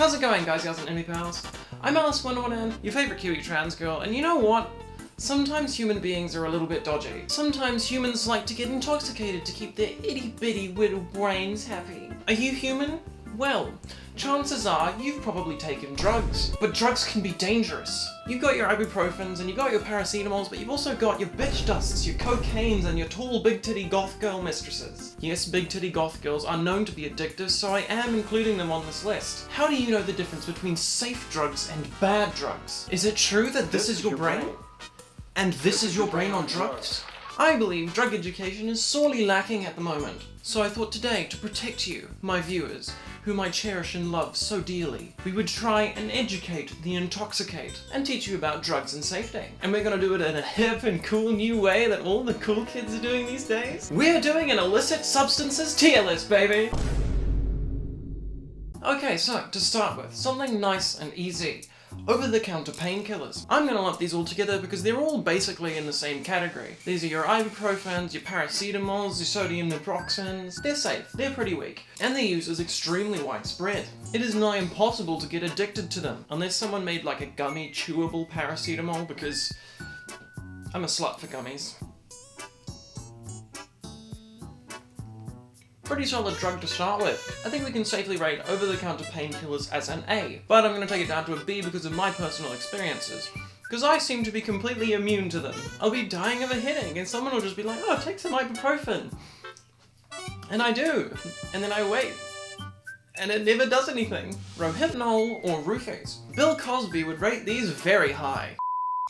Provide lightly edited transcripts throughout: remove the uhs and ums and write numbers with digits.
How's it going, guys, gals, and indie pals? I'm Alice Wonderland, your favourite Kiwi trans girl, and you know what? Sometimes human beings are a little bit dodgy. Sometimes humans like to get intoxicated to keep their itty-bitty little brains happy. Are you human? Well, chances are you've probably taken drugs. But drugs can be dangerous. You've got your ibuprofens and you've got your paracetamols, but you've also got your bitch dusts, your cocaines, and your tall big titty goth girl mistresses. Yes, big titty goth girls are known to be addictive, so I am including them on this list. How do you know the difference between safe drugs and bad drugs? Is it true that this is your brain? And this is your brain on drugs? I believe drug education is sorely lacking at the moment. So I thought today, to protect you, my viewers, whom I cherish and love so dearly, we would try and educate the intoxicate and teach you about drugs and safety. And we're gonna do it in a hip and cool new way that all the cool kids are doing these days. We're doing an illicit substances tier list, baby! Okay, so to start with, something nice and easy. Over-the-counter painkillers. I'm gonna lump these all together because they're all basically in the same category. These are your ibuprofens, your paracetamols, your sodium naproxens. They're safe, they're pretty weak, and their use is extremely widespread. It is nigh impossible to get addicted to them, unless someone made like a gummy, chewable paracetamol, because I'm a slut for gummies. Pretty solid drug to start with. I think we can safely rate over-the-counter painkillers as an A, but I'm going to take it down to a B because of my personal experiences. Because I seem to be completely immune to them. I'll be dying of a headache and someone will just be like, oh, take some ibuprofen. And I do. And then I wait. And it never does anything. Rohypnol or roofies. Bill Cosby would rate these very high.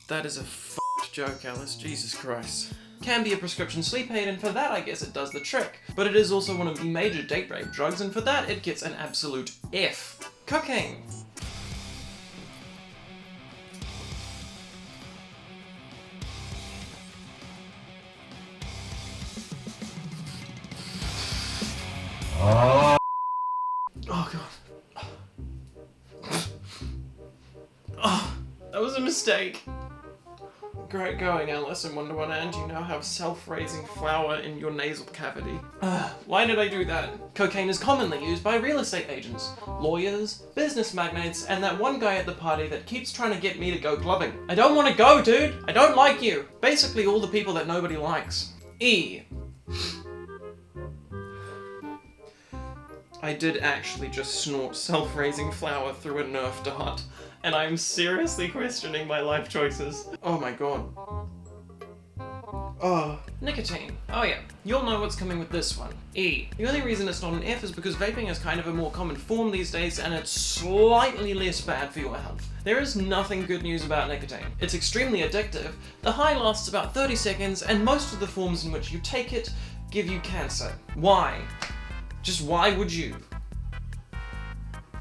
That is a f***ed joke, Alice. Jesus Christ. Can be a prescription sleep aid, and for that I guess it does the trick. But it is also one of the major date rape drugs, and for that it gets an absolute F. Cocaine. Oh god. Oh, that was a mistake. Great going, Alice in Wonderland. You now have self-raising flour in your nasal cavity. Why did I do that? Cocaine is commonly used by real estate agents, lawyers, business magnates, and that one guy at the party that keeps trying to get me to go clubbing. I don't want to go, dude! I don't like you! Basically all the people that nobody likes. E. I did actually just snort self-raising flour through a Nerf dart, and I'm seriously questioning my life choices. Oh my god. Oh. Nicotine. Oh yeah, you'll know what's coming with this one. E. The only reason it's not an F is because vaping is kind of a more common form these days and it's slightly less bad for your health. There is nothing good news about nicotine. It's extremely addictive, the high lasts about 30 seconds, and most of the forms in which you take it give you cancer. Why? Just why would you?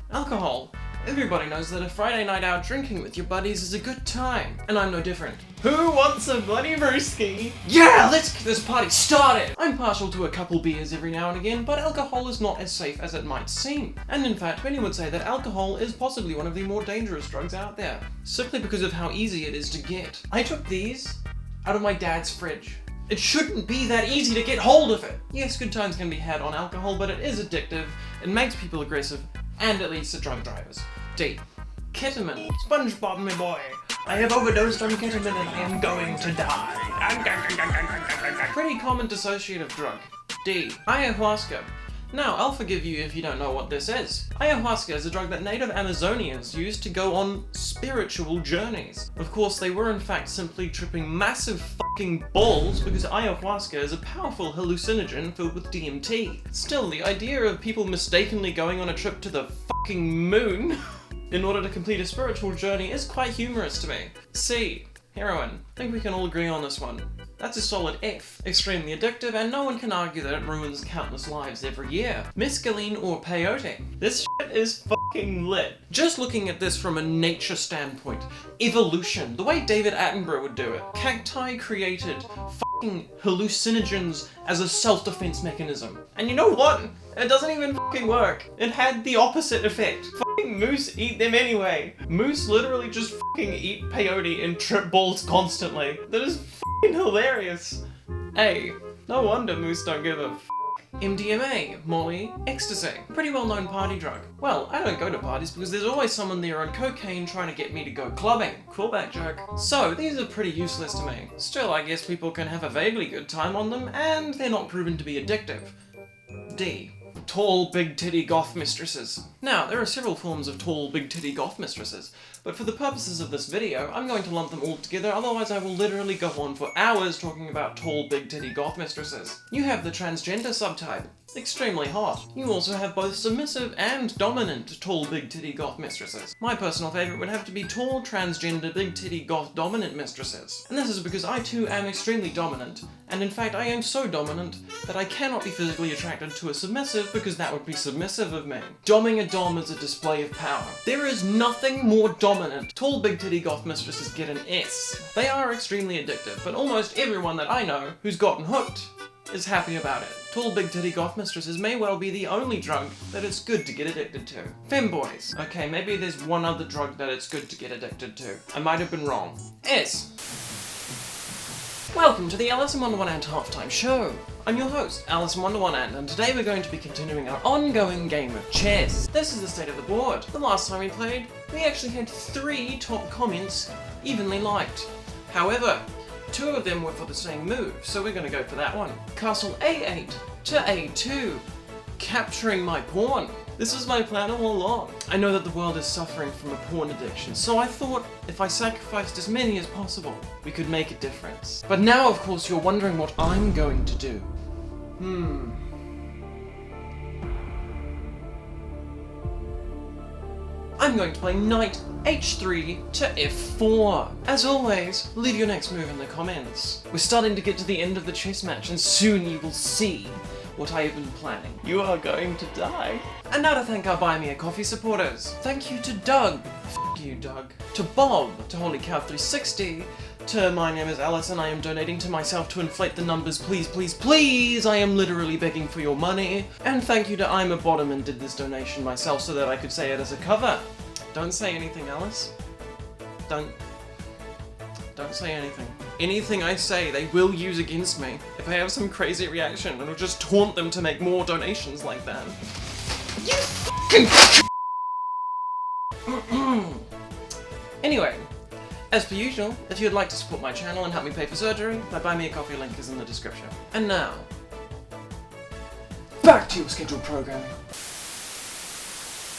Alcohol. Everybody knows that a Friday night out drinking with your buddies is a good time, and I'm no different. Who wants a bloody brewski? Yeah, let's get this party started! I'm partial to a couple beers every now and again, but alcohol is not as safe as it might seem. And in fact, many would say that alcohol is possibly one of the more dangerous drugs out there, simply because of how easy it is to get. I took these out of my dad's fridge. It shouldn't be that easy to get hold of it. Yes, good times can be had on alcohol, but it is addictive, it makes people aggressive, and it leads to drunk drivers. D. Ketamine. SpongeBob, my boy. I have overdosed on ketamine and I am going to die. Pretty common dissociative drug. D. Ayahuasca. Now, I'll forgive you if you don't know what this is. Ayahuasca is a drug that native Amazonians used to go on spiritual journeys. Of course, they were in fact simply tripping massive fucking balls because ayahuasca is a powerful hallucinogen filled with DMT. Still, the idea of people mistakenly going on a trip to the fucking moon in order to complete a spiritual journey is quite humorous to me. C. Heroin. I think we can all agree on this one. That's a solid F. Extremely addictive, and no one can argue that it ruins countless lives every year. Mescaline or peyote. This shit is fucking lit. Just looking at this from a nature standpoint. Evolution. The way David Attenborough would do it. Cacti created fucking hallucinogens as a self-defense mechanism. And you know what? It doesn't even fucking work. It had the opposite effect. Fucking moose eat them anyway. Moose literally just fucking eat peyote and trip balls constantly. That is fucking hilarious. A. No wonder moose don't give a f***. MDMA, Molly, ecstasy. Pretty well known party drug. Well, I don't go to parties because there's always someone there on cocaine trying to get me to go clubbing. Callback joke. So, these are pretty useless to me. Still, I guess people can have a vaguely good time on them, and they're not proven to be addictive. D. Tall, big titty goth mistresses. Now, there are several forms of tall, big titty goth mistresses, but for the purposes of this video, I'm going to lump them all together, otherwise I will literally go on for hours talking about tall, big titty goth mistresses. You have the transgender subtype. Extremely hot. You also have both submissive and dominant tall, big titty goth mistresses. My personal favourite would have to be tall, transgender, big titty goth dominant mistresses. And this is because I too am extremely dominant, and in fact I am so dominant that I cannot be physically attracted to a submissive because that would be submissive of me. Domming a dom is a display of power. There is nothing more dominant. Tall, big titty goth mistresses get an S. They are extremely addictive, but almost everyone that I know who's gotten hooked is happy about it. Tall, big titty goth mistresses may well be the only drug that it's good to get addicted to. Femboys. Okay, maybe there's one other drug that it's good to get addicted to. I might have been wrong. S. Welcome to the Alice in Wonderland Halftime Show. I'm your host, Alice in Wonderland, and today we're going to be continuing our ongoing game of chess. This is the state of the board. The last time we played, we actually had 3 top comments evenly liked. However, 2 of them were for the same move, so we're gonna go for that one. Castle A8 to A2. Capturing my pawn. This was my plan all along. I know that the world is suffering from a porn addiction, so I thought if I sacrificed as many as possible, we could make a difference. But now, of course, you're wondering what I'm going to do. I'm going to play knight h3 to f4. As always, leave your next move in the comments. We're starting to get to the end of the chess match, and soon you will see what I have been planning. You are going to die. And now to thank our Buy Me a Coffee supporters. Thank you to Doug. F you, Doug. To Bob. To Holy Cow 360. To My Name is Alice and I am donating to myself to inflate the numbers, please, please, please! I am literally begging for your money. And thank you to I'm a Bottom and did this donation myself so that I could say it as a cover. Don't say anything, Alice. Don't say anything. Anything I say, they will use against me. If I have some crazy reaction, it'll just taunt them to make more donations like that. You fucking Anyway, as per usual, if you'd like to support my channel and help me pay for surgery, my Buy Me a Coffee link is in the description. And now, back to your scheduled programming.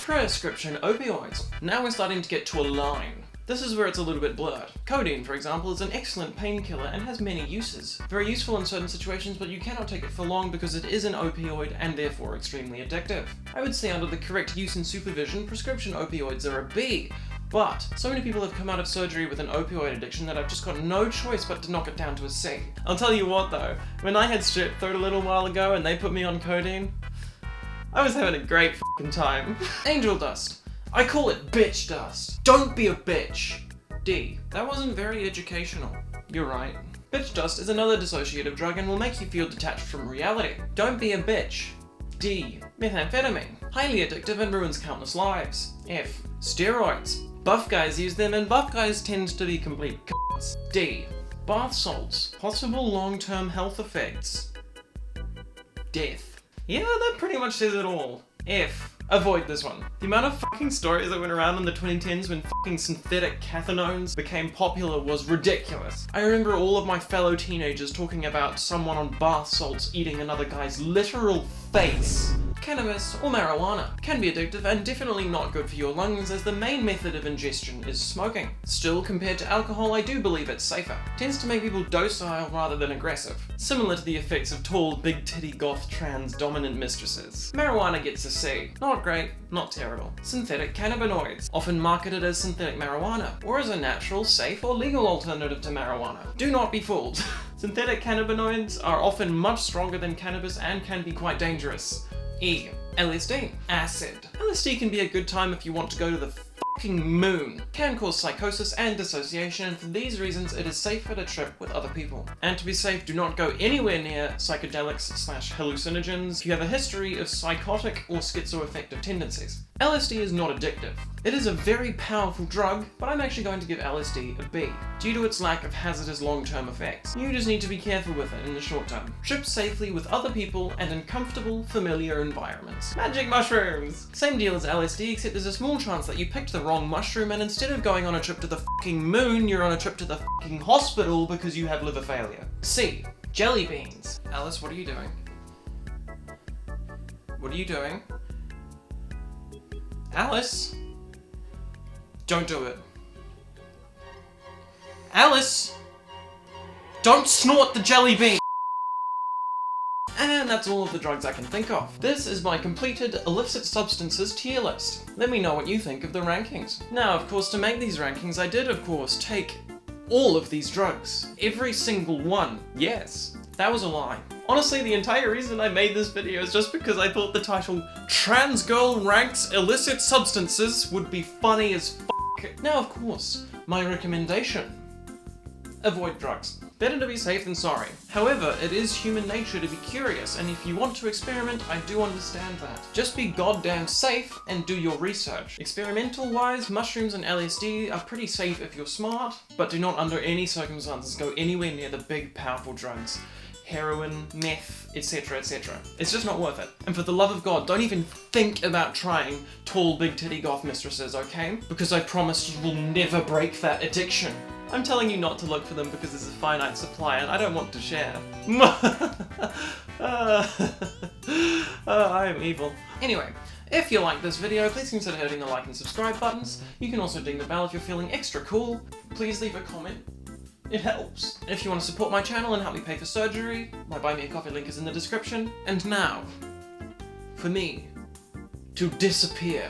Prescription opioids. Now we're starting to get to a line. This is where it's a little bit blurred. Codeine, for example, is an excellent painkiller and has many uses. Very useful in certain situations, but you cannot take it for long because it is an opioid and therefore extremely addictive. I would say under the correct use and supervision, prescription opioids are a B. But so many people have come out of surgery with an opioid addiction that I've just got no choice but to knock it down to a C. I'll tell you what though, when I had strep throat a little while ago and they put me on codeine, I was having a great f***ing time. Angel dust. I call it bitch dust. Don't be a bitch. D. That wasn't very educational. You're right. Bitch dust is another dissociative drug and will make you feel detached from reality. Don't be a bitch. D. Methamphetamine. Highly addictive and ruins countless lives. F. Steroids. Buff guys use them and buff guys tend to be complete c***s. D. Bath salts. Possible long-term health effects. Death. Yeah, that pretty much says it all. F. Avoid this one. The amount of fucking stories that went around in the 2010s when fucking synthetic cathinones became popular was ridiculous. I remember all of my fellow teenagers talking about someone on bath salts eating another guy's literal face. Cannabis or marijuana can be addictive and definitely not good for your lungs as the main method of ingestion is smoking. Still, compared to alcohol, I do believe it's safer. Tends to make people docile rather than aggressive. Similar to the effects of tall, big titty goth trans dominant mistresses. Marijuana gets a C. Not great, not terrible. Synthetic cannabinoids, often marketed as synthetic marijuana, or as a natural, safe, or legal alternative to marijuana. Do not be fooled. Synthetic cannabinoids are often much stronger than cannabis and can be quite dangerous. E. LSD. Acid. LSD can be a good time if you want to go to the fucking moon. Can cause psychosis and dissociation, and for these reasons it is safer to trip with other people. And to be safe, do not go anywhere near psychedelics / hallucinogens if you have a history of psychotic or schizoaffective tendencies. LSD is not addictive. It is a very powerful drug, but I'm actually going to give LSD a B, due to its lack of hazardous long-term effects. You just need to be careful with it in the short term. Trip safely with other people and in comfortable, familiar environments. Magic mushrooms! Same deal as LSD, except there's a small chance that you picked the wrong mushroom and instead of going on a trip to the fucking moon, you're on a trip to the fucking hospital because you have liver failure. C. Jelly beans. Alice, what are you doing? What are you doing? Alice? Don't do it. Alice! Don't snort the jelly bean! And that's all of the drugs I can think of. This is my completed illicit substances tier list. Let me know what you think of the rankings. Now, of course, to make these rankings, I did, of course, take all of these drugs. Every single one. Yes. That was a lie. Honestly, the entire reason I made this video is just because I thought the title Trans Girl Ranks Illicit Substances would be funny as f***. Now, of course, my recommendation. Avoid drugs. Better to be safe than sorry. However, it is human nature to be curious, and if you want to experiment, I do understand that. Just be goddamn safe and do your research. Experimental-wise, mushrooms and LSD are pretty safe if you're smart, but do not under any circumstances go anywhere near the big, powerful drugs. Heroin, meth, etc, etc. It's just not worth it. And for the love of God, don't even think about trying tall, big titty goth mistresses, okay? Because I promise you will never break that addiction. I'm telling you not to look for them because there's a finite supply and I don't want to share. I am evil. Anyway, if you like this video, please consider hitting the like and subscribe buttons. You can also ding the bell if you're feeling extra cool. Please leave a comment. It helps. If you want to support my channel and help me pay for surgery, my Buy Me a Coffee link is in the description. And now, for me to disappear.